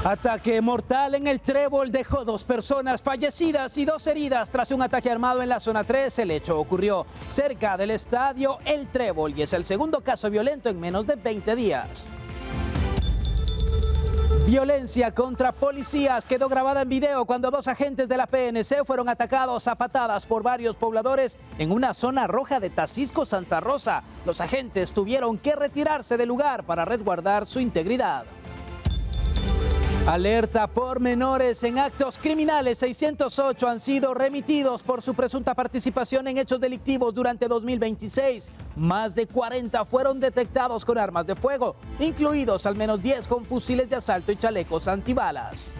Ataque mortal en el Trébol dejó 2 personas fallecidas y 2 heridas tras un ataque armado en la zona 3. El hecho ocurrió cerca del estadio El Trébol y es el segundo caso violento en menos de 20 días. Violencia contra policías quedó grabada en video cuando 2 agentes de la PNC fueron atacados a patadas por varios pobladores en una zona roja de Tacisco, Santa Rosa. Los agentes tuvieron que retirarse del lugar para resguardar su integridad. Alerta por menores en actos criminales. 608 han sido remitidos por su presunta participación en hechos delictivos durante 2026. Más de 40 fueron detectados con armas de fuego, incluidos al menos 10 con fusiles de asalto y chalecos antibalas.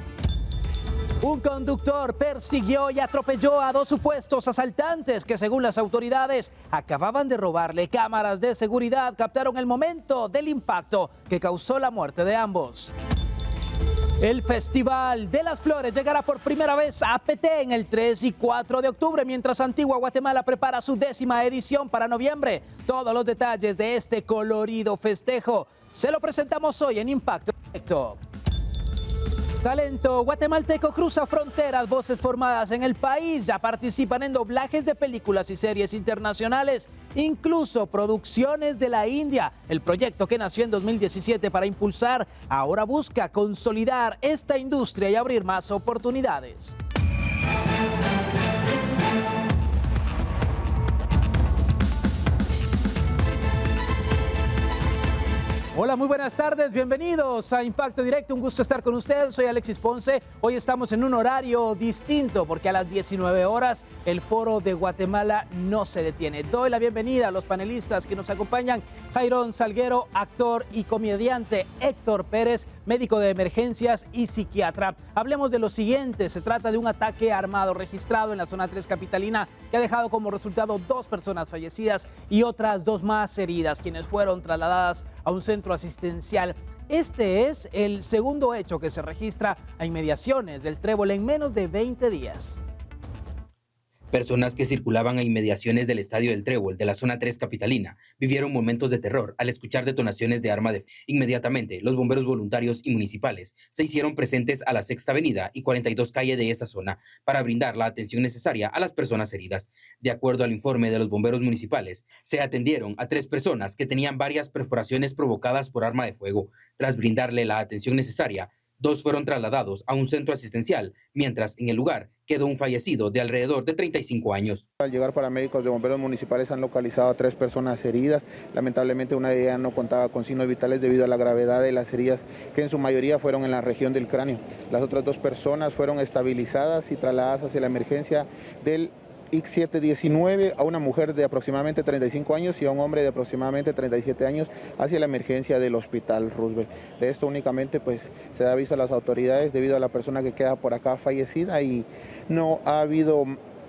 Un conductor persiguió y atropelló a 2 supuestos asaltantes que, según las autoridades, acababan de robarle. Cámaras de seguridad captaron el momento del impacto que causó la muerte de ambos. El Festival de las Flores llegará por primera vez a Petén en el 3 y 4 de octubre, mientras Antigua Guatemala prepara su 10ª edición para noviembre. Todos los detalles de este colorido festejo se lo presentamos hoy en Impacto Directo. Talento guatemalteco cruza fronteras. Voces formadas en el país ya participan en doblajes de películas y series internacionales, incluso producciones de la India. El proyecto, que nació en 2017 para impulsar, ahora busca consolidar esta industria y abrir más oportunidades. Hola, muy buenas tardes, bienvenidos a Impacto Directo, un gusto estar con ustedes, soy Alexis Ponce. Hoy estamos en un horario distinto porque a las 19 horas el Foro de Guatemala no se detiene. Doy la bienvenida a los panelistas que nos acompañan: Jairón Salguero, actor y comediante; Héctor Pérez, médico de emergencias y psiquiatra. Hablemos de lo siguiente: se trata de un ataque armado registrado en la zona 3 capitalina que ha dejado como resultado 2 personas fallecidas y otras 2 más heridas, quienes fueron trasladadas a un centro asistencial. Este es el segundo hecho que se registra a inmediaciones del Trébol en menos de 20 días. Personas que circulaban a inmediaciones del estadio del Trébol de la zona 3 capitalina vivieron momentos de terror al escuchar detonaciones de arma de fuego. Inmediatamente, los bomberos voluntarios y municipales se hicieron presentes a la 6ª Avenida y 42 calle de esa zona para brindar la atención necesaria a las personas heridas. De acuerdo al informe de los bomberos municipales, se atendieron a 3 personas que tenían varias perforaciones provocadas por arma de fuego. Tras brindarle la atención necesaria, 2 fueron trasladados a un centro asistencial, mientras en el lugar quedó un fallecido de alrededor de 35 años. Al llegar paramédicos de bomberos municipales han localizado a 3 personas heridas. Lamentablemente una de ellas no contaba con signos vitales debido a la gravedad de las heridas, que en su mayoría fueron en la región del cráneo. Las otras 2 personas fueron estabilizadas y trasladadas hacia la emergencia del IC719, a una mujer de aproximadamente 35 años y a un hombre de aproximadamente 37 años hacia la emergencia del Hospital Roosevelt. De esto únicamente pues se da aviso a las autoridades debido a la persona que queda por acá fallecida, y no ha habido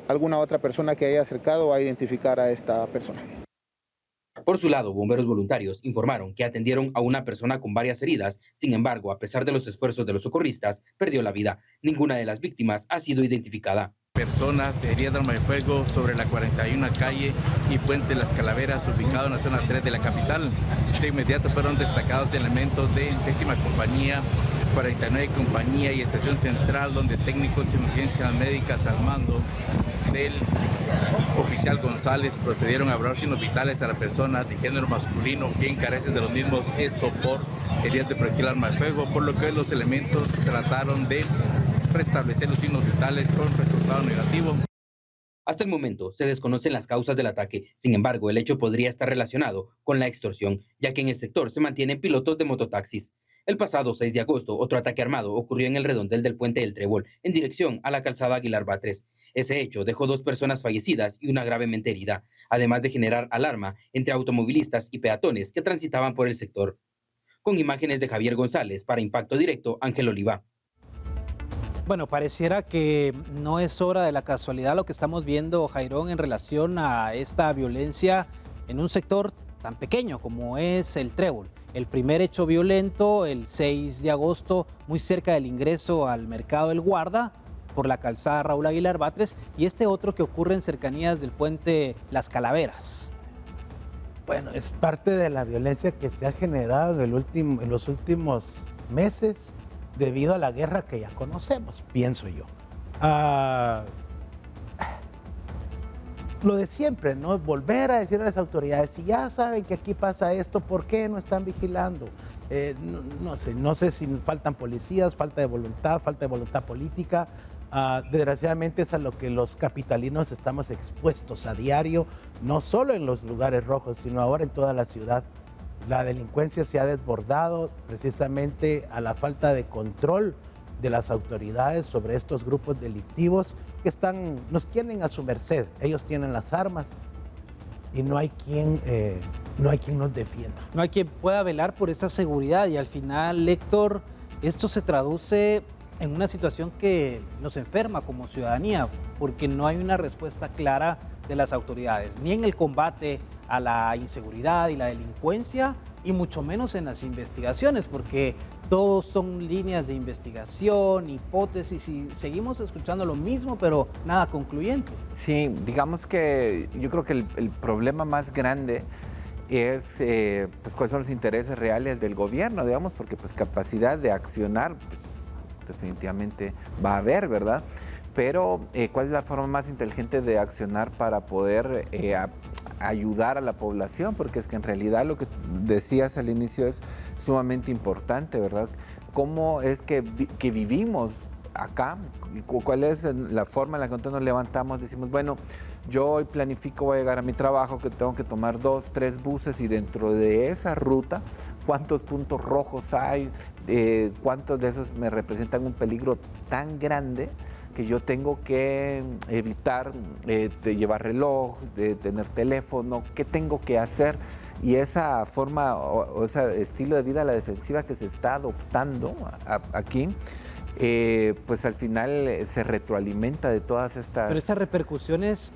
alguna otra persona que haya acercado a identificar a esta persona. Por su lado, bomberos voluntarios informaron que atendieron a una persona con varias heridas. Sin embargo, a pesar de los esfuerzos de los socorristas, perdió la vida. Ninguna de las víctimas ha sido identificada. Personas heridas de arma de fuego sobre la 41 calle y Puente Las Calaveras, ubicado en la zona 3 de la capital. De inmediato fueron destacados elementos de 10ª compañía, 49 compañía y estación central, donde técnicos de emergencias médicas al mando del oficial González procedieron a evaluar signos vitales a la persona de género masculino, quien carece de los mismos, esto por heridas de proyectil arma de fuego, por lo que los elementos trataron de restablecer los signos vitales con resultado negativo. Hasta el momento se desconocen las causas del ataque. Sin embargo, el hecho podría estar relacionado con la extorsión, ya que en el sector se mantienen pilotos de mototaxis. El pasado 6 de agosto, otro ataque armado ocurrió en el redondel del Puente del Trébol, en dirección a la calzada Aguilar Batres. Ese hecho dejó 2 personas fallecidas y una gravemente herida, además de generar alarma entre automovilistas y peatones que transitaban por el sector. Con imágenes de Javier González, para Impacto Directo, Ángel Oliva. Bueno, pareciera que no es obra de la casualidad lo que estamos viendo, Jairón, en relación a esta violencia en un sector tan pequeño como es el Trébol. El primer hecho violento, el 6 de agosto, muy cerca del ingreso al Mercado El Guarda, por la calzada Raúl Aguilar Batres, y este otro que ocurre en cercanías del puente Las Calaveras. Bueno, es parte de la violencia que se ha generado en los últimos meses, debido a la guerra que ya conocemos, pienso yo. Ah, lo de siempre, ¿no? Volver a decir a las autoridades, si ya saben que aquí pasa esto, ¿por qué no están vigilando? No sé si faltan policías, falta de voluntad política. Desgraciadamente es a lo que los capitalinos estamos expuestos a diario, no solo en los lugares rojos, sino ahora en toda la ciudad. La delincuencia se ha desbordado precisamente a la falta de control de las autoridades sobre estos grupos delictivos que nos tienen a su merced. Ellos tienen las armas y no hay quien nos defienda. No hay quien pueda velar por esa seguridad y al final, Héctor, esto se traduce en una situación que nos enferma como ciudadanía porque no hay una respuesta clara de las autoridades, ni en el combate a la inseguridad y la delincuencia, y mucho menos en las investigaciones, porque todos son líneas de investigación, hipótesis, y seguimos escuchando lo mismo, pero nada concluyente. Sí, digamos que yo creo que el problema más grande es pues, cuáles son los intereses reales del gobierno, digamos, porque pues capacidad de accionar pues, definitivamente va a haber, ¿verdad? Pero ¿cuál es la forma más inteligente de accionar para poder ayudar a la población? Porque es que en realidad lo que decías al inicio es sumamente importante, ¿verdad? ¿Cómo es que vivimos acá? ¿Cuál es la forma en la que nosotros nos levantamos? Decimos, bueno, yo hoy planifico, voy a llegar a mi trabajo, que tengo que tomar 2, 3 buses, y dentro de esa ruta, ¿cuántos puntos rojos hay? ¿Cuántos de esos me representan un peligro tan grande que yo tengo que evitar de llevar reloj, de tener teléfono? ¿Qué tengo que hacer? Y esa forma o ese estilo de vida a la defensiva que se está adoptando aquí, pues al final se retroalimenta de todas estas... Pero estas repercusiones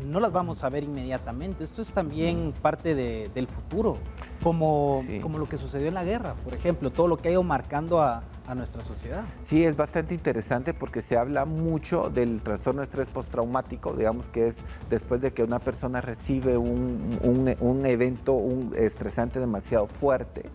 no las vamos a ver inmediatamente. Esto es también parte del futuro, como lo que sucedió en la guerra, por ejemplo, todo lo que ha ido marcando a nuestra sociedad. Sí, es bastante interesante porque se habla mucho del trastorno de estrés postraumático, digamos que es después de que una persona recibe un evento estresante demasiado fuerte.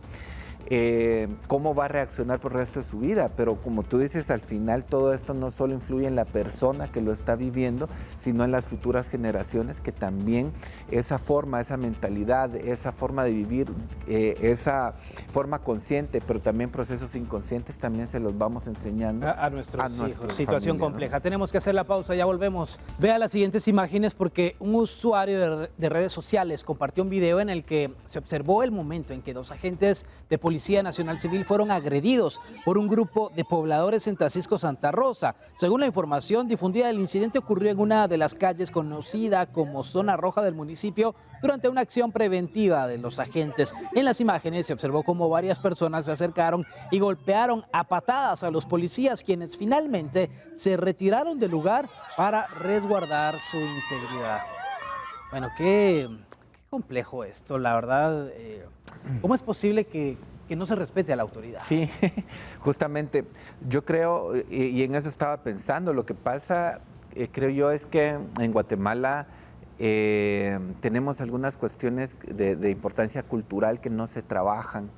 Cómo va a reaccionar por el resto de su vida, pero como tú dices, al final todo esto no solo influye en la persona que lo está viviendo, sino en las futuras generaciones, que también esa forma, esa mentalidad, esa forma de vivir, esa forma consciente, pero también procesos inconscientes, también se los vamos enseñando a nuestros hijos. Situación familia, compleja. ¿no? Tenemos que hacer la pausa, ya volvemos. Vea las siguientes imágenes porque un usuario de redes sociales compartió un video en el que se observó el momento en que 2 agentes de Policía Nacional Civil fueron agredidos por un grupo de pobladores en Tacisco, Santa Rosa. Según la información difundida, el incidente ocurrió en una de las calles conocida como Zona Roja del municipio durante una acción preventiva de los agentes. En las imágenes se observó cómo varias personas se acercaron y golpearon a patadas a los policías, quienes finalmente se retiraron del lugar para resguardar su integridad. Bueno, qué complejo esto, la verdad. ¿Cómo es posible que no se respete a la autoridad? Sí, justamente yo creo, y en eso estaba pensando, lo que pasa, creo yo, es que en Guatemala tenemos algunas cuestiones de importancia cultural que no se trabajan.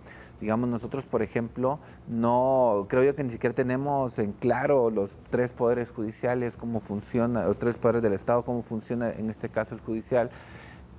Digamos, nosotros, por ejemplo, no creo yo que ni siquiera tenemos en claro los 3 poderes judiciales, cómo funciona, o 3 poderes del Estado, cómo funciona en este caso el judicial.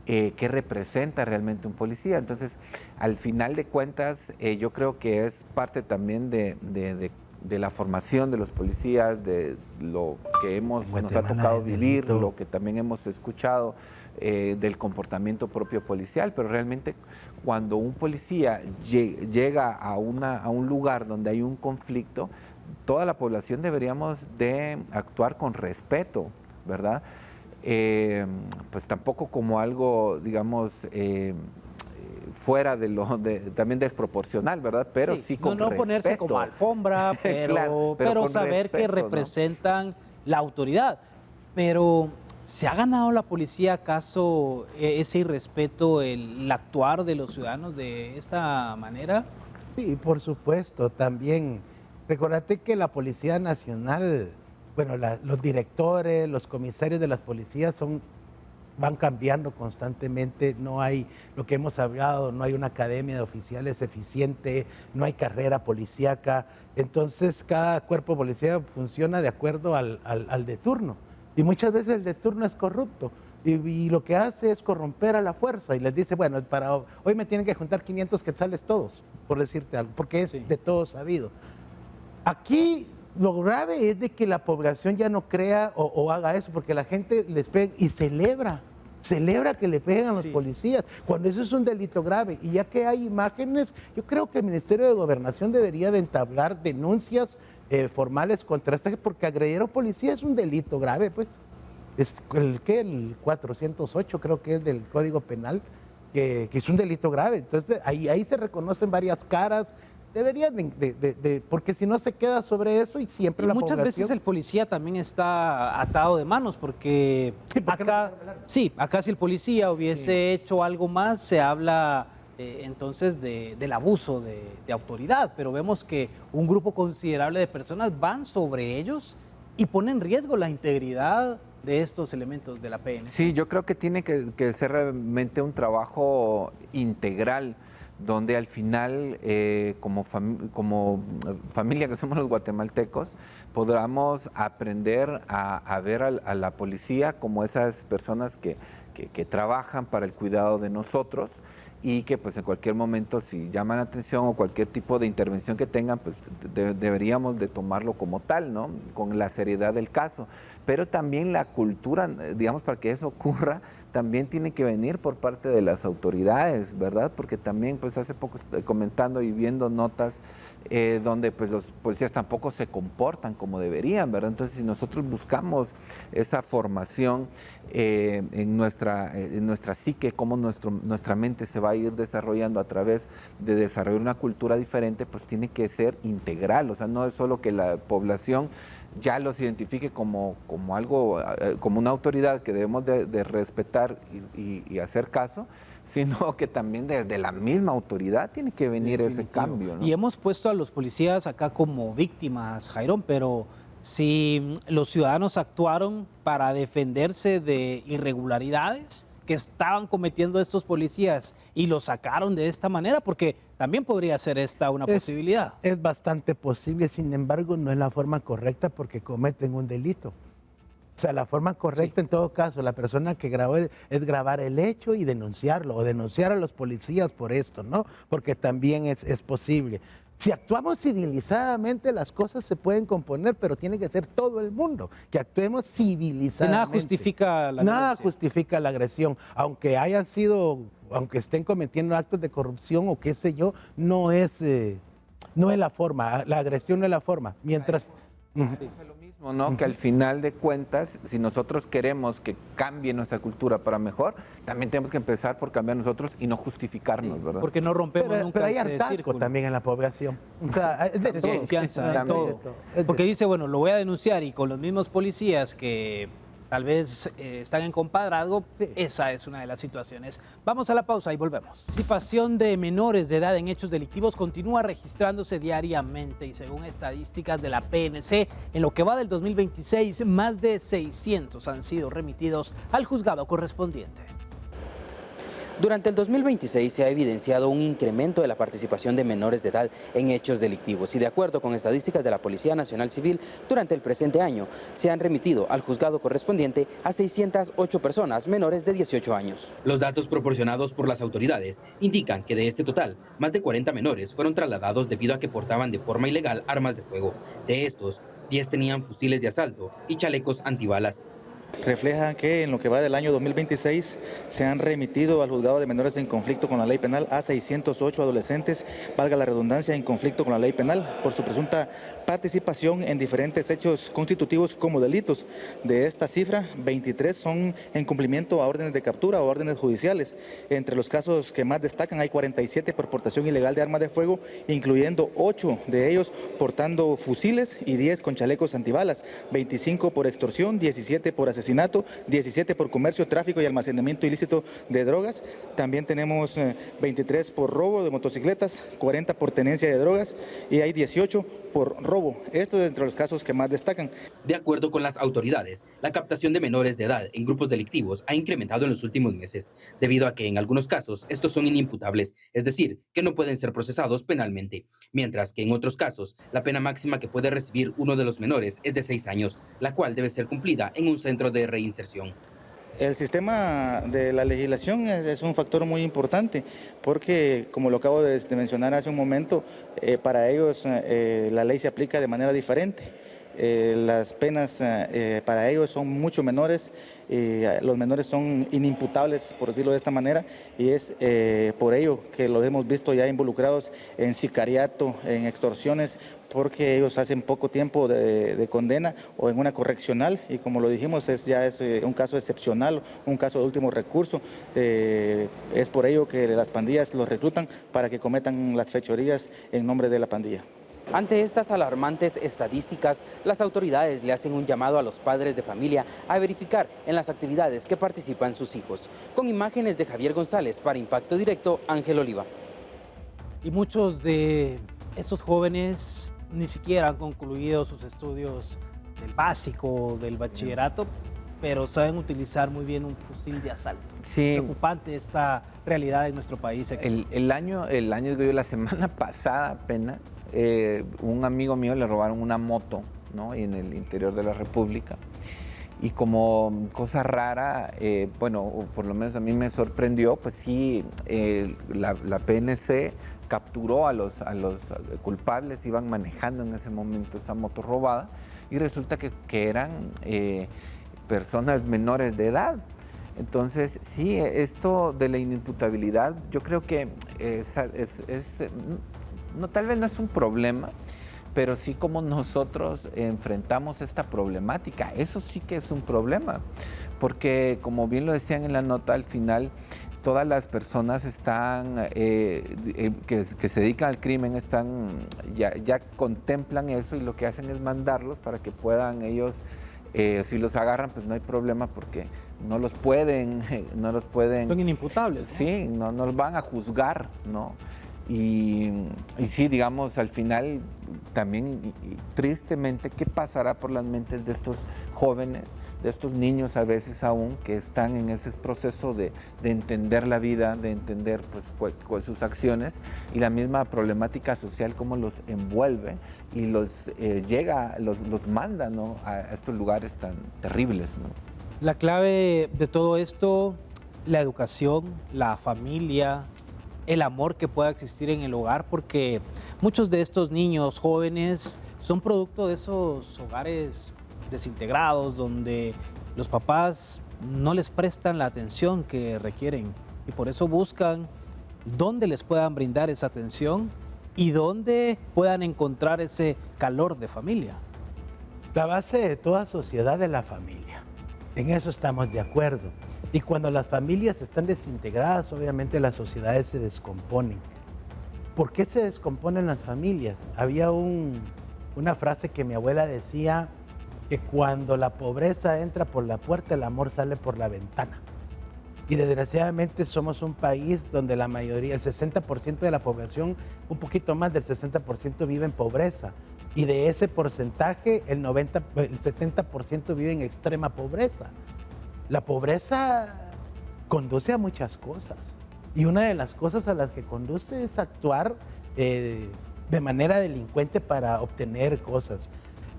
¿Qué representa realmente un policía? Entonces, al final de cuentas, yo creo que es parte también de la formación de los policías, de lo que nos ha tocado vivir, lo que también hemos escuchado del comportamiento propio policial, pero realmente cuando un policía llega a un lugar donde hay un conflicto, toda la población deberíamos de actuar con respeto, ¿verdad? Pues tampoco como algo, digamos, fuera también desproporcional, ¿verdad? Pero sí con no respeto. ponerse como alfombra, pero, Claro, pero saber respeto, que representan la autoridad. Pero, ¿se ha ganado la policía acaso ese irrespeto, el actuar de los ciudadanos de esta manera? Sí, por supuesto, también. Recordate que la Policía Nacional, bueno, los directores, los comisarios de las policías son van cambiando constantemente, no hay lo que hemos hablado, no hay una academia de oficiales eficiente, no hay carrera policíaca, entonces cada cuerpo policial funciona de acuerdo al de turno y muchas veces el de turno es corrupto. Y lo que hace es corromper a la fuerza y les dice, bueno, para hoy me tienen que juntar 500 quetzales todos, por decirte algo, porque es de todo sabido. Aquí lo grave es de que la población ya no crea o haga eso, porque la gente les pega y celebra que le peguen a los policías, cuando eso es un delito grave. Y ya que hay imágenes, yo creo que el Ministerio de Gobernación debería de entablar denuncias formales contra esta, porque agredir a un policía es un delito grave, pues. Es el 408 creo que es del Código Penal, que es un delito grave. Entonces ahí se reconocen varias caras, deberían porque si no se queda sobre eso y siempre la muchas veces el policía también está atado de manos, porque acá si el policía hubiese hecho algo más, se habla entonces del abuso de autoridad, pero vemos que un grupo considerable de personas van sobre ellos y ponen en riesgo la integridad de estos elementos de la PNC. Sí, yo creo que tiene que ser realmente un trabajo integral, donde al final, como familia que somos los guatemaltecos, podamos aprender a ver a la policía como esas personas que trabajan para el cuidado de nosotros y que pues en cualquier momento, si llaman la atención o cualquier tipo de intervención que tengan, pues deberíamos de tomarlo como tal, ¿no? Con la seriedad del caso. Pero también la cultura, digamos, para que eso ocurra, también tiene que venir por parte de las autoridades, ¿verdad? Porque también, pues hace poco comentando y viendo notas donde pues los policías tampoco se comportan como deberían, ¿verdad? Entonces, si nosotros buscamos esa formación en nuestra psique, cómo nuestra mente se va a ir desarrollando a través de desarrollar una cultura diferente, pues tiene que ser integral, o sea, no es solo que la población ya los identifique como algo, como una autoridad que debemos de respetar y hacer caso, sino que también de la misma autoridad tiene que venir ese cambio, ¿no? Y hemos puesto a los policías acá como víctimas, Jairón, pero si los ciudadanos actuaron para defenderse de irregularidades que estaban cometiendo estos policías y los sacaron de esta manera, porque también podría ser esta una posibilidad. Es bastante posible, sin embargo, no es la forma correcta porque cometen un delito. O sea, la forma correcta en todo caso, la persona que grabó es grabar el hecho y denunciarlo, o denunciar a los policías por esto, ¿no? Porque también es posible. Si actuamos civilizadamente, las cosas se pueden componer, pero tiene que ser todo el mundo, que actuemos civilizadamente. Nada justifica la violencia. Nada justifica la agresión, aunque estén cometiendo actos de corrupción o qué sé yo, no es la forma, la agresión no es la forma. Mientras... ¿no? Que al final de cuentas, si nosotros queremos que cambie nuestra cultura para mejor, también tenemos que empezar por cambiar nosotros y no justificarnos, ¿verdad? Porque no rompemos nunca pero hay ese hartazgo círculo. También en la población. O sea, es de desconfianza en todo. Porque dice, bueno, lo voy a denunciar y con los mismos policías que tal vez están en compadrazgo, esa es una de las situaciones. Vamos a la pausa y volvemos. La participación de menores de edad en hechos delictivos continúa registrándose diariamente y según estadísticas de la PNC, en lo que va del 2026, más de 600 han sido remitidos al juzgado correspondiente. Durante el 2026 se ha evidenciado un incremento de la participación de menores de edad en hechos delictivos y de acuerdo con estadísticas de la Policía Nacional Civil, durante el presente año se han remitido al juzgado correspondiente a 608 personas menores de 18 años. Los datos proporcionados por las autoridades indican que de este total, más de 40 menores fueron trasladados debido a que portaban de forma ilegal armas de fuego. De estos, 10 tenían fusiles de asalto y chalecos antibalas. Refleja que en lo que va del año 2026 se han remitido al juzgado de menores en conflicto con la ley penal a 608 adolescentes, valga la redundancia, en conflicto con la ley penal por su presunta participación en diferentes hechos constitutivos como delitos. De esta cifra, 23 son en cumplimiento a órdenes de captura o órdenes judiciales. Entre los casos que más destacan hay 47 por portación ilegal de armas de fuego, incluyendo 8 de ellos portando fusiles y 10 con chalecos antibalas, 25 por extorsión, 17 por asesinato asesinato, 17 por comercio, tráfico y almacenamiento ilícito de drogas. También tenemos 23 por robo de motocicletas, 40 por tenencia de drogas y hay 18 por robo. Esto es entre los casos que más destacan. De acuerdo con las autoridades, la captación de menores de edad en grupos delictivos ha incrementado en los últimos meses, debido a que en algunos casos estos son inimputables, es decir, que no pueden ser procesados penalmente, mientras que en otros casos la pena máxima que puede recibir uno de los menores es de 6 años, la cual debe ser cumplida en un centro de reinserción. El sistema de la legislación es un factor muy importante porque, como lo acabo de mencionar hace un momento, para ellos la ley se aplica de manera diferente. Las penas para ellos son mucho menores, los menores son inimputables, por decirlo de esta manera, y es por ello que los hemos visto ya involucrados en sicariato, en extorsiones, porque ellos hacen poco tiempo de condena o en una correccional, y como lo dijimos, ya es un caso excepcional, un caso de último recurso. Es por ello que las pandillas los reclutan para que cometan las fechorías en nombre de la pandilla. Ante estas alarmantes estadísticas, las autoridades le hacen un llamado a los padres de familia a verificar en las actividades que participan sus hijos. Con imágenes de Javier González para Impacto Directo, Ángel Oliva. Y muchos de estos jóvenes ni siquiera han concluido sus estudios del básico, del bachillerato, pero saben utilizar muy bien un fusil de asalto. Sí. Preocupante esta realidad en nuestro país. El año, digo yo, la semana pasada apenas, un amigo mío le robaron una moto, ¿no? En el interior de la República. Y como cosa rara, bueno, o por lo menos a mí me sorprendió, pues sí, la PNC capturó a los culpables, iban manejando en ese momento esa moto robada, y resulta que eran personas menores de edad. Entonces, sí, esto de la inimputabilidad, yo creo que no, tal vez no es un problema, pero sí como nosotros enfrentamos esta problemática, eso sí que es un problema, porque como bien lo decían en la nota, al final todas las personas están, que se dedican al crimen, ya contemplan eso, y lo que hacen es mandarlos para que puedan ellos, si los agarran, pues no hay problema porque no los pueden. Son inimputables, ¿no? Sí, no los van a juzgar, ¿no? Y sí, digamos, al final también, tristemente, ¿qué pasará por las mentes de estos jóvenes, de estos niños a veces aún, que están en ese proceso de entender la vida, de entender pues, sus acciones, y la misma problemática social, cómo los envuelve y los manda, ¿no?, a estos lugares tan terribles, ¿no? La clave de todo esto, la educación, la familia, el amor que pueda existir en el hogar, porque muchos de estos niños jóvenes son producto de esos hogares desintegrados, donde los papás no les prestan la atención que requieren, y por eso buscan dónde les puedan brindar esa atención y dónde puedan encontrar ese calor de familia. La base de toda sociedad es la familia. En eso estamos de acuerdo. Y cuando las familias están desintegradas, obviamente las sociedades se descomponen. ¿Por qué se descomponen las familias? Había una frase que mi abuela decía, que cuando la pobreza entra por la puerta, el amor sale por la ventana. Y desgraciadamente somos un país donde la mayoría, el 60% de la población, un poquito más del 60% vive en pobreza. Y de ese porcentaje, el 70% vive en extrema pobreza. La pobreza conduce a muchas cosas. Y una de las cosas a las que conduce es actuar de manera delincuente para obtener cosas.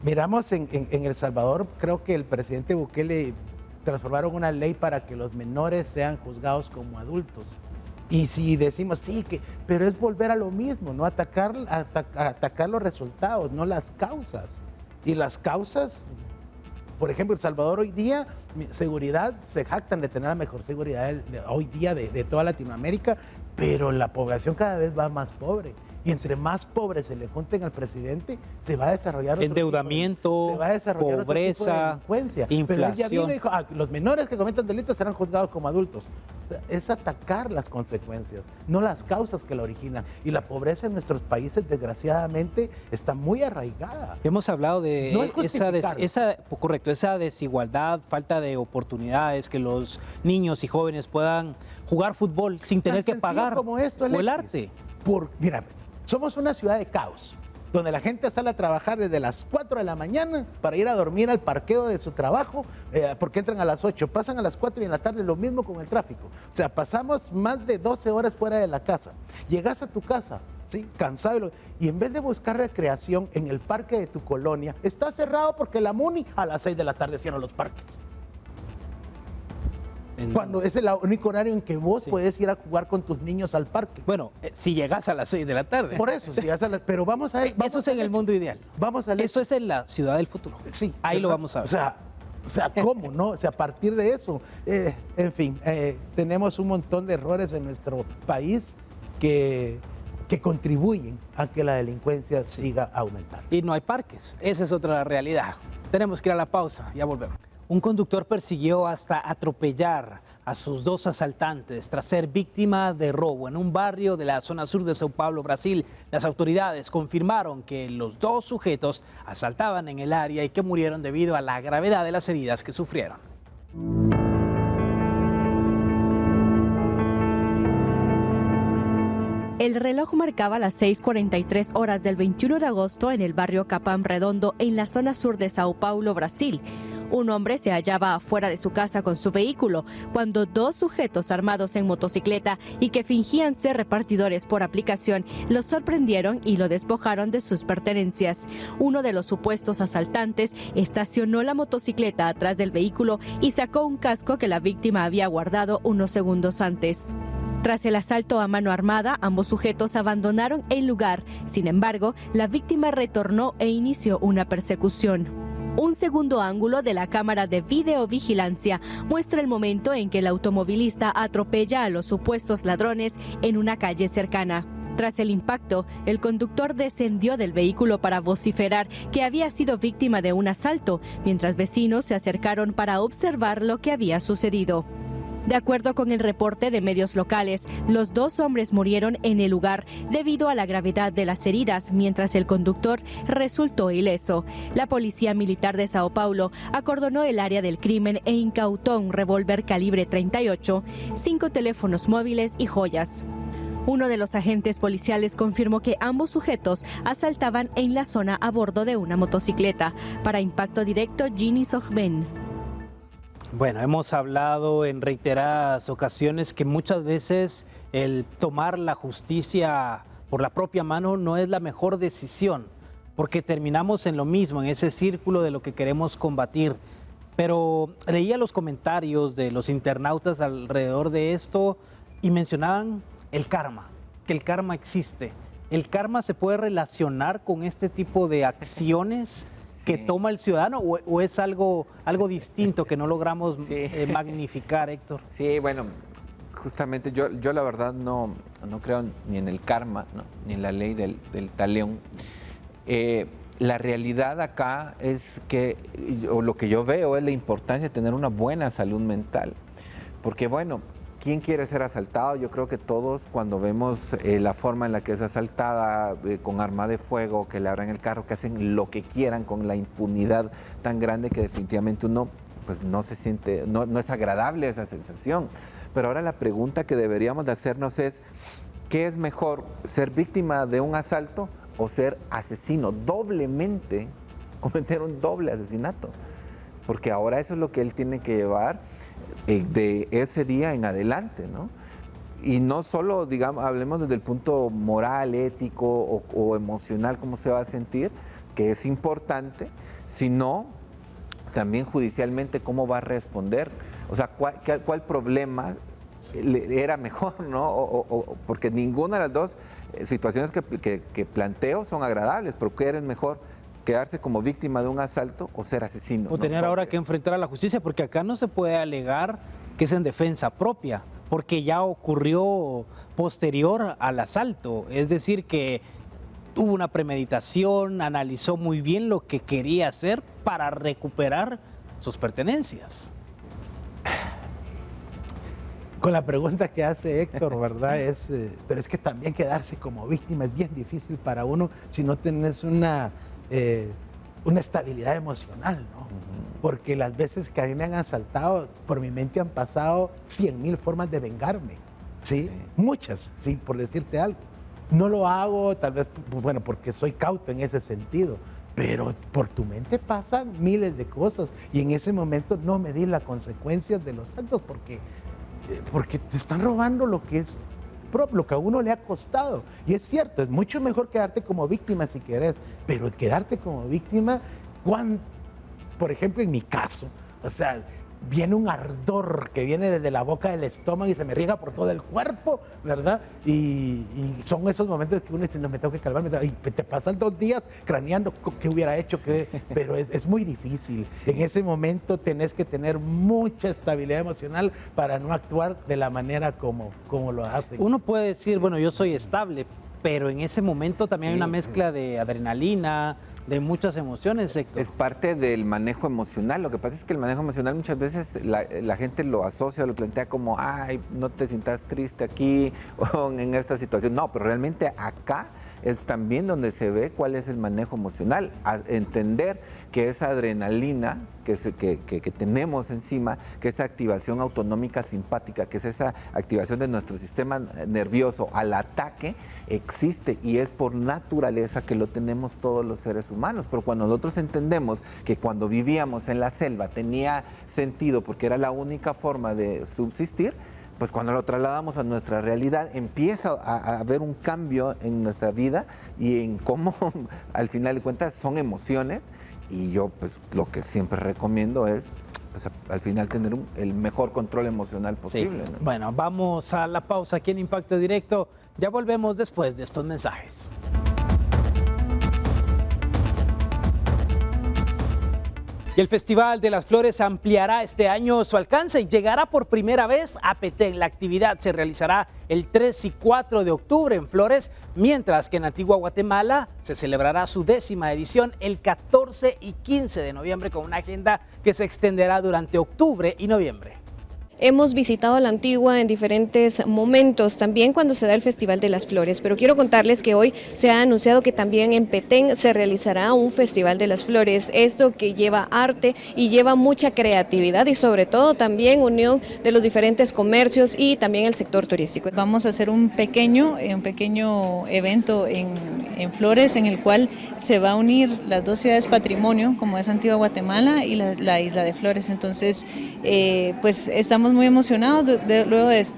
Miramos en El Salvador, creo que el presidente Bukele transformaron una ley para que los menores sean juzgados como adultos. Y si decimos, sí, pero es volver a lo mismo, ¿no? Atacar los resultados, no las causas. Y las causas, por ejemplo, El Salvador hoy día, seguridad, se jactan de tener la mejor seguridad hoy día de toda Latinoamérica, pero la población cada vez va más pobre. Y entre más pobres se le junten al presidente, se va a desarrollar endeudamiento, pobreza, delincuencia. inflación. Pero él ya vino y dijo, los menores que cometan delitos serán juzgados como adultos. es atacar las consecuencias, no las causas que la originan. Y la pobreza en nuestros países, desgraciadamente, está muy arraigada. Hemos hablado de No es esa desigualdad, falta de oportunidades, que los niños y jóvenes puedan jugar fútbol sin tener que pagar como esto, o el Alexis. arte. Mira, somos una ciudad de caos, donde la gente sale a trabajar desde las 4 de la mañana para ir a dormir al parqueo de su trabajo, porque entran a las 8, pasan a las 4 y en la tarde lo mismo con el tráfico. O sea, pasamos más de 12 horas fuera de la casa. Llegas a tu casa, ¿sí? Cansado, y en vez de buscar recreación en el parque de tu colonia, está cerrado porque la MUNI a las 6 de la tarde cierra los parques. Cuando es el único horario en que vos puedes ir a jugar con tus niños al parque. Bueno, si llegas a las 6 de la tarde. Por eso, si llegas pero vamos a ver. Eso es en el mundo ideal. Vamos a leer. Eso es en la ciudad del futuro. Sí. Ahí lo vamos a ver. O sea, ¿cómo, no? O sea, a partir de eso. En fin, tenemos un montón de errores en nuestro país que contribuyen a que la delincuencia siga aumentando. Y no hay parques. Esa es otra realidad. Tenemos que ir a la pausa. Ya volvemos. Un conductor persiguió hasta atropellar a sus 2 asaltantes tras ser víctima de robo en un barrio de la zona sur de Sao Paulo, Brasil. Las autoridades confirmaron que los 2 sujetos asaltaban en el área y que murieron debido a la gravedad de las heridas que sufrieron. El reloj marcaba las 6:43 horas del 21 de agosto en el barrio Capão Redondo, en la zona sur de Sao Paulo, Brasil. Un hombre se hallaba afuera de su casa con su vehículo cuando 2 sujetos armados en motocicleta y que fingían ser repartidores por aplicación lo sorprendieron y lo despojaron de sus pertenencias. Uno de los supuestos asaltantes estacionó la motocicleta atrás del vehículo y sacó un casco que la víctima había guardado unos segundos antes. Tras el asalto a mano armada, ambos sujetos abandonaron el lugar. Sin embargo, la víctima retornó e inició una persecución. Un segundo ángulo de la cámara de videovigilancia muestra el momento en que el automovilista atropella a los supuestos ladrones en una calle cercana. Tras el impacto, el conductor descendió del vehículo para vociferar que había sido víctima de un asalto, mientras vecinos se acercaron para observar lo que había sucedido. De acuerdo con el reporte de medios locales, los 2 hombres murieron en el lugar debido a la gravedad de las heridas, mientras el conductor resultó ileso. La policía militar de Sao Paulo acordonó el área del crimen e incautó un revólver calibre 38, 5 teléfonos móviles y joyas. Uno de los agentes policiales confirmó que ambos sujetos asaltaban en la zona a bordo de una motocicleta. Para Impacto Directo, Ginny Sogben. Bueno, hemos hablado en reiteradas ocasiones que muchas veces el tomar la justicia por la propia mano no es la mejor decisión, porque terminamos en lo mismo, en ese círculo de lo que queremos combatir. Pero leía los comentarios de los internautas alrededor de esto y mencionaban el karma, que el karma existe. ¿El karma se puede relacionar con este tipo de acciones que toma el ciudadano o es algo distinto que no logramos magnificar, Héctor? Sí, bueno, justamente yo la verdad no creo ni en el karma, ¿no? Ni en la ley del talión. La realidad acá es que, o lo que yo veo es la importancia de tener una buena salud mental, porque bueno, ¿quién quiere ser asaltado? Yo creo que todos, cuando vemos la forma en la que es asaltada, con arma de fuego, que le abran el carro, que hacen lo que quieran con la impunidad tan grande que definitivamente uno pues no se siente, no es agradable esa sensación. Pero ahora la pregunta que deberíamos de hacernos es, ¿qué es mejor, ser víctima de un asalto o ser asesino? Doblemente, cometer un doble asesinato. Porque ahora eso es lo que él tiene que llevar de ese día en adelante, ¿no? Y no solo, digamos, hablemos desde el punto moral, ético o emocional, cómo se va a sentir, que es importante, sino también judicialmente cómo va a responder. O sea, cuál problema era mejor, ¿no? Porque ninguna de las dos situaciones que planteo son agradables, pero ¿qué era mejor? ¿Quedarse como víctima de un asalto o ser asesino? O tener ahora que enfrentar a la justicia, porque acá no se puede alegar que es en defensa propia, porque ya ocurrió posterior al asalto. Es decir, que tuvo una premeditación, analizó muy bien lo que quería hacer para recuperar sus pertenencias. con la pregunta que hace Héctor, ¿verdad? Pero es que también quedarse como víctima es bien difícil para uno si no tenés una estabilidad emocional, ¿no? Porque las veces que a mí me han asaltado, por mi mente han pasado 100,000 formas de vengarme, ¿sí? Muchas, sí, por decirte algo. No lo hago, tal vez, bueno, porque soy cauto en ese sentido, pero por tu mente pasan miles de cosas y en ese momento no medir las consecuencias de los actos porque te están robando lo que es propio, lo que a uno le ha costado. Y es cierto, es mucho mejor quedarte como víctima si querés, pero quedarte como víctima, por ejemplo, en mi caso, o sea, viene un ardor que viene desde la boca del estómago y se me riega por todo el cuerpo, ¿verdad? Y son esos momentos que uno dice, no, me tengo que calmar, y te pasan 2 días craneando qué hubiera hecho, pero es muy difícil. Sí. En ese momento tenés que tener mucha estabilidad emocional para no actuar de la manera como lo hacen. Uno puede decir, bueno, yo soy estable, pero en ese momento también hay una mezcla de adrenalina, de muchas emociones, Héctor. Es parte del manejo emocional. Lo que pasa es que el manejo emocional muchas veces la gente lo asocia, lo plantea como, ay, no te sientas triste aquí o en esta situación. No, pero realmente acá es también donde se ve cuál es el manejo emocional. Entender que esa adrenalina que tenemos encima, que esa activación autonómica simpática, que es esa activación de nuestro sistema nervioso al ataque, existe y es por naturaleza que lo tenemos todos los seres humanos. Pero cuando nosotros entendemos que cuando vivíamos en la selva tenía sentido porque era la única forma de subsistir, pues cuando lo trasladamos a nuestra realidad empieza a haber un cambio en nuestra vida y en cómo al final de cuentas son emociones, y yo pues lo que siempre recomiendo es pues, al final tener el mejor control emocional posible. Sí. ¿No? Bueno, vamos a la pausa aquí en Impacto Directo, ya volvemos después de estos mensajes. Y el Festival de las Flores ampliará este año su alcance y llegará por primera vez a Petén. La actividad se realizará el 3 y 4 de octubre en Flores, mientras que en Antigua Guatemala se celebrará su 10ª edición el 14 y 15 de noviembre con una agenda que se extenderá durante octubre y noviembre. Hemos visitado la Antigua en diferentes momentos, también cuando se da el Festival de las Flores, pero quiero contarles que hoy se ha anunciado que también en Petén se realizará un Festival de las Flores, esto que lleva arte y lleva mucha creatividad y sobre todo también unión de los diferentes comercios y también el sector turístico. Vamos a hacer un pequeño evento en Flores en el cual se va a unir las 2 ciudades patrimonio, como es Antigua Guatemala y la isla de Flores. Entonces, pues estamos muy emocionados,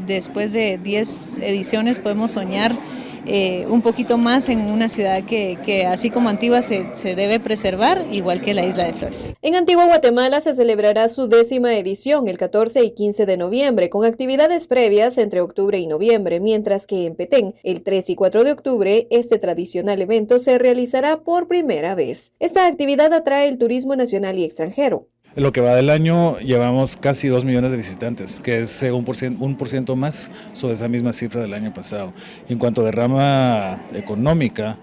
después de 10 ediciones podemos soñar un poquito más en una ciudad que así como Antigua se debe preservar, igual que la isla de Flores. En Antigua Guatemala se celebrará su 10ª edición el 14 y 15 de noviembre, con actividades previas entre octubre y noviembre, mientras que en Petén, el 3 y 4 de octubre, este tradicional evento se realizará por primera vez. Esta actividad atrae el turismo nacional y extranjero. En lo que va del año llevamos casi 2 millones de visitantes, que es 1% más sobre esa misma cifra del año pasado. Y en cuanto a derrama económica,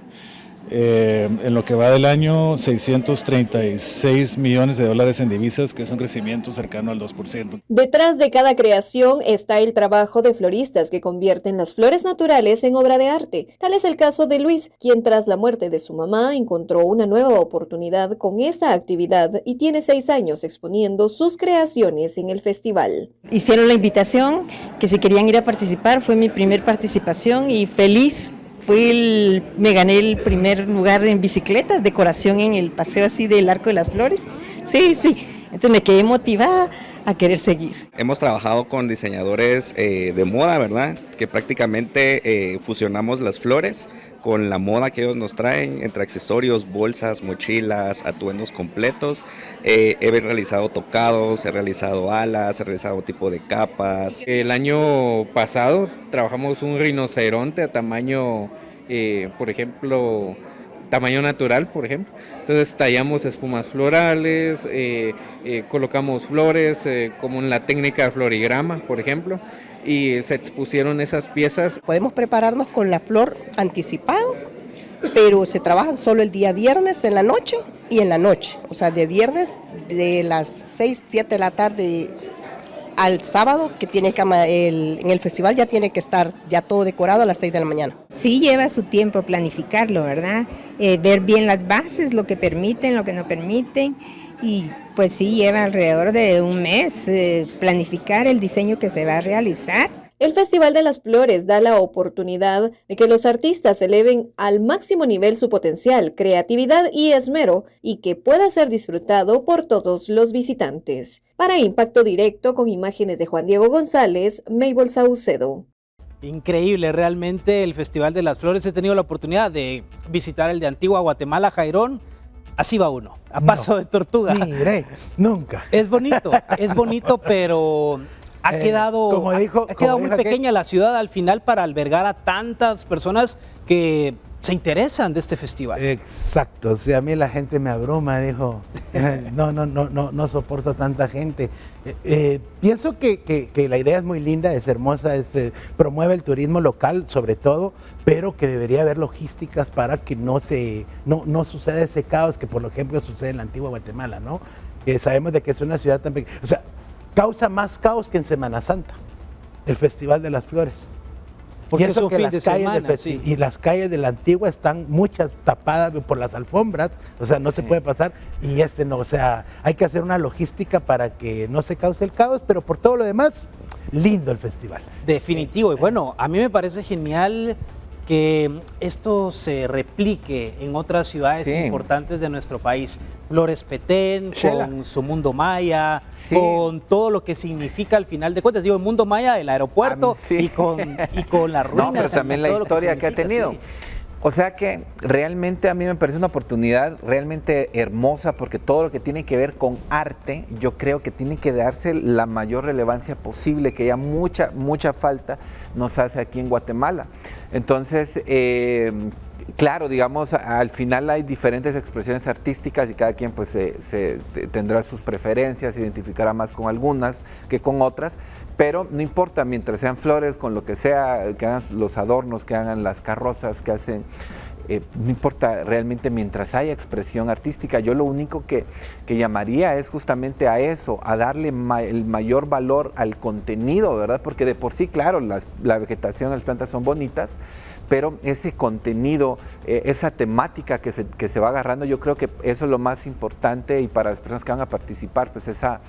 en lo que va del año 636 millones de dólares en divisas, que es un crecimiento cercano al 2%. Detrás de cada creación está el trabajo de floristas que convierten las flores naturales en obra de arte. Tal es el caso de Luis, quien tras la muerte de su mamá encontró una nueva oportunidad con esa actividad y tiene 6 años exponiendo sus creaciones en el festival. Hicieron la invitación que si querían ir a participar, fue mi primer participación y feliz. Me gané el primer lugar en bicicletas, decoración en el paseo así del Arco de las Flores. Sí. Entonces me quedé motivada a querer seguir. Hemos trabajado con diseñadores de moda, ¿verdad? Que prácticamente fusionamos las flores con la moda que ellos nos traen, entre accesorios, bolsas, mochilas, atuendos completos. He realizado tocados, he realizado alas, he realizado tipo de capas. El año pasado trabajamos un rinoceronte a tamaño, por ejemplo, tamaño natural, por ejemplo. Entonces tallamos espumas florales, colocamos flores como en la técnica de florigrama, por ejemplo, y se expusieron esas piezas. Podemos prepararnos con la flor anticipado, pero se trabajan solo el día viernes en la noche y en la noche. O sea, de viernes de las 6, 7 de la tarde al sábado, que tiene que en el festival ya tiene que estar ya todo decorado a las 6 de la mañana. Sí lleva su tiempo planificarlo, ¿verdad? Ver bien las bases, lo que permiten, lo que no permiten, y pues sí lleva alrededor de un mes planificar el diseño que se va a realizar. El Festival de las Flores da la oportunidad de que los artistas eleven al máximo nivel su potencial, creatividad y esmero, y que pueda ser disfrutado por todos los visitantes. Para Impacto Directo, con imágenes de Juan Diego González, Mabel Saucedo. Increíble, realmente el Festival de las Flores. He tenido la oportunidad de visitar el de Antigua Guatemala, Jairón. Así va uno, a paso de tortuga. Mire, nunca. Es bonito, pero ha quedado muy pequeña la ciudad al final para albergar a tantas personas que se interesan de este festival. Exacto, o sea, a mí la gente me abruma, dijo, no soporto tanta gente. Pienso que la idea es muy linda, es hermosa, promueve el turismo local sobre todo, pero que debería haber logísticas para que no suceda ese caos que por ejemplo sucede en la Antigua Guatemala, ¿no? Que sabemos de que es una ciudad tan pequeña, o sea, causa más caos que en Semana Santa, el Festival de las Flores. Porque y eso que y las calles de la Antigua están muchas tapadas por las alfombras, o sea, no se puede pasar, y no, o sea, hay que hacer una logística para que no se cause el caos, pero por todo lo demás, lindo el festival. Definitivo, y bueno, a mí me parece genial que esto se replique en otras ciudades importantes de nuestro país. Flores Petén, con su Mundo Maya, con todo lo que significa al final de cuentas. Digo, el Mundo Maya, el aeropuerto, y con las ruinas. No, pero también la historia que ha tenido. Sí. O sea que realmente a mí me parece una oportunidad realmente hermosa, porque todo lo que tiene que ver con arte, yo creo que tiene que darse la mayor relevancia posible, que ya mucha falta nos hace aquí en Guatemala. Entonces, claro, digamos, al final hay diferentes expresiones artísticas y cada quien pues tendrá sus preferencias, se identificará más con algunas que con otras, pero no importa, mientras sean flores, con lo que sea, que hagan los adornos, que hagan las carrozas, que hacen, no importa realmente mientras haya expresión artística. Yo lo único que llamaría es justamente a eso, a darle el mayor valor al contenido, ¿verdad? Porque de por sí, claro, la vegetación, las plantas son bonitas, pero ese contenido, esa temática que se va agarrando, yo creo que eso es lo más importante, y para las personas que van a participar, pues esa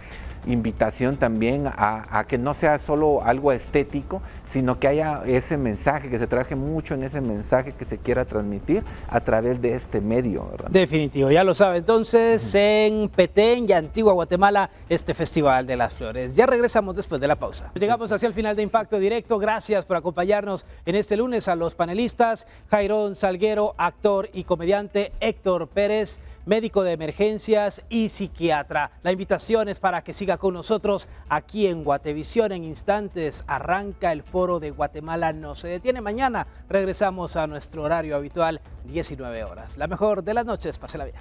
invitación también a que no sea solo algo estético, sino que haya ese mensaje, que se trabaje mucho en ese mensaje que se quiera transmitir a través de este medio, ¿verdad? Definitivo, ya lo sabe. Entonces, en Petén y Antigua Guatemala, este Festival de las Flores. Ya regresamos después de la pausa. Llegamos hacia el final de Impacto Directo. Gracias por acompañarnos en este lunes. A los panelistas: Jairón Salguero, actor y comediante; Héctor Pérez, médico de emergencias y psiquiatra. La invitación es para que siga con nosotros aquí en Guatevisión. En instantes arranca el Foro de Guatemala No Se Detiene. Mañana regresamos a nuestro horario habitual, 19 horas. La mejor de las noches, pásela bien.